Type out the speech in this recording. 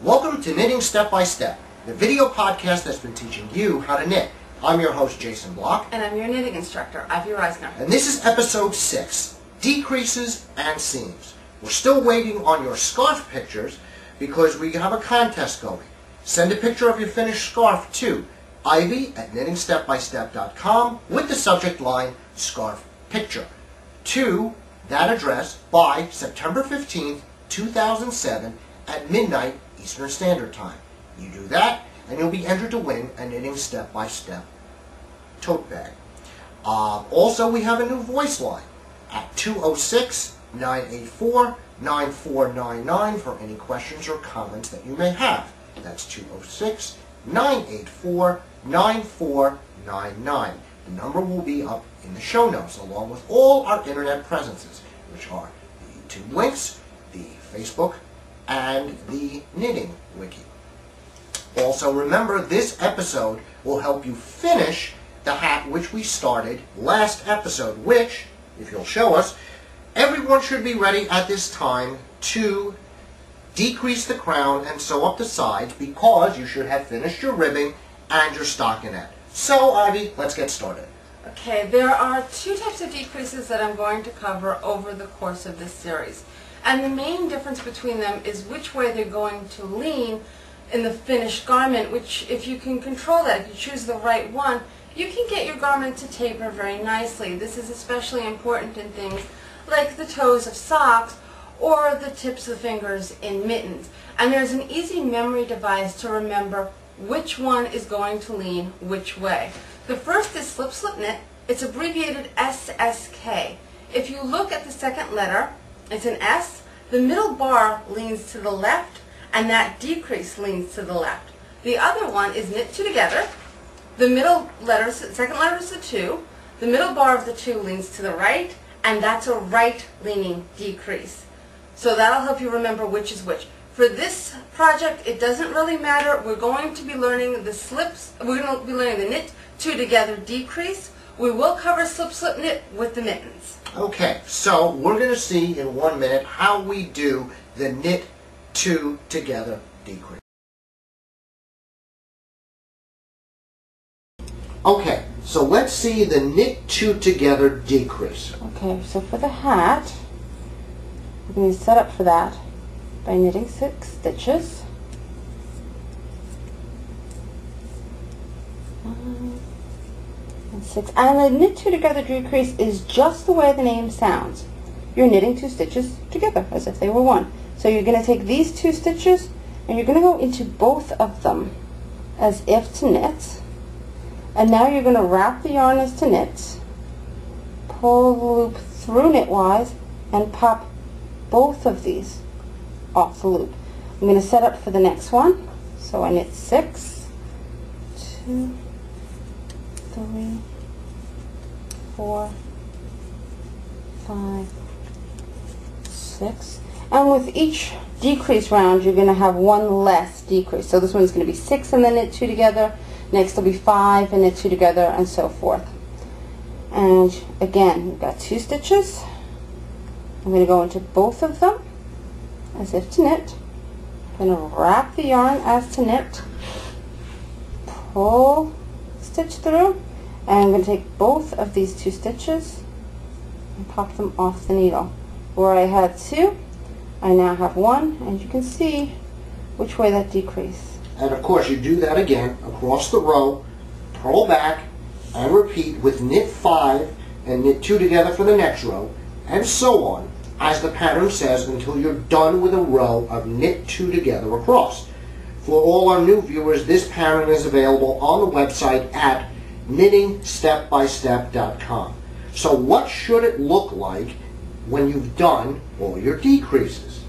Welcome to Knitting Step by Step, the video podcast that's been teaching you how to knit. I'm your host, Jason Block. And I'm your knitting instructor, Ivy Reisner. And this is episode 6, Decreases and Seams. We're still waiting on your scarf pictures because we have a contest going. Send a picture of your finished scarf to ivy@knittingstepbystep.com with the subject line, Scarf Picture, to that address by September 15th, 2007 at midnight Eastern Standard Time. You do that, and you'll be entered to win a Knitting Step by Step tote bag. Also, we have a new voice line at 206-984-9499 for any questions or comments that you may have. That's 206-984-9499. The number will be up in the show notes, along with all our internet presences, which are the YouTube links, the Facebook, and the Knitting Wiki. Also, remember, this episode will help you finish the hat which we started last episode, which, if you'll show us, everyone should be ready at this time to decrease the crown and sew up the sides, because you should have finished your ribbing and your stockinette. So, Ivy, let's get started. Okay, there are two types of decreases that I'm going to cover over the course of this series. And the main difference between them is which way they're going to lean in the finished garment, which, if you can control that, if you choose the right one, you can get your garment to taper very nicely. This is especially important in things like the toes of socks or the tips of fingers in mittens. And there's an easy memory device to remember which one is going to lean which way. The first is slip slip knit. It's abbreviated SSK. If you look at the second letter, it's an S. The middle bar leans to the left, and that decrease leans to the left. The other one is knit two together. The middle letter, second letter is the 2. The middle bar of the 2 leans to the right, and that's a right leaning decrease. So that'll help you remember which is which. For this project, it doesn't really matter. We're going to be learning the slips. We're going to be learning the knit two together decrease. We will cover slip slip knit with the mittens. Okay, so we're going to see in 1 minute how we do the knit two together decrease. Okay, so let's see the knit two together decrease. Okay, so for the hat, we're going to set up for that by knitting 6 stitches. 5 and 6. And the knit two together decrease is just the way the name sounds. You're knitting 2 stitches together as if they were one. So you're going to take these 2 stitches and you're going to go into both of them as if to knit. And now you're going to wrap the yarn as to knit, pull the loop through knitwise, and pop both of these off the loop. I'm going to set up for the next one. So I knit 6, 2, 3, 4, 5, 6. And with each decrease round, you're going to have one less decrease. So this one's going to be 6 and then knit 2 together. Next will be 5 and knit 2 together, and so forth. And again, we've got 2 stitches. I'm going to go into both of them as if to knit. I'm going to wrap the yarn as to knit, pull stitch through, and I'm going to take both of these 2 stitches and pop them off the needle. Where I had 2, I now have 1, and you can see which way that decrease. And of course, you do that again across the row, purl back, and repeat with knit 5 and knit 2 together for the next row, and so on, as the pattern says, until you're done with a row of knit 2 together across. For all our new viewers, this pattern is available on the website at knittingstepbystep.com. So what should it look like when you've done all your decreases?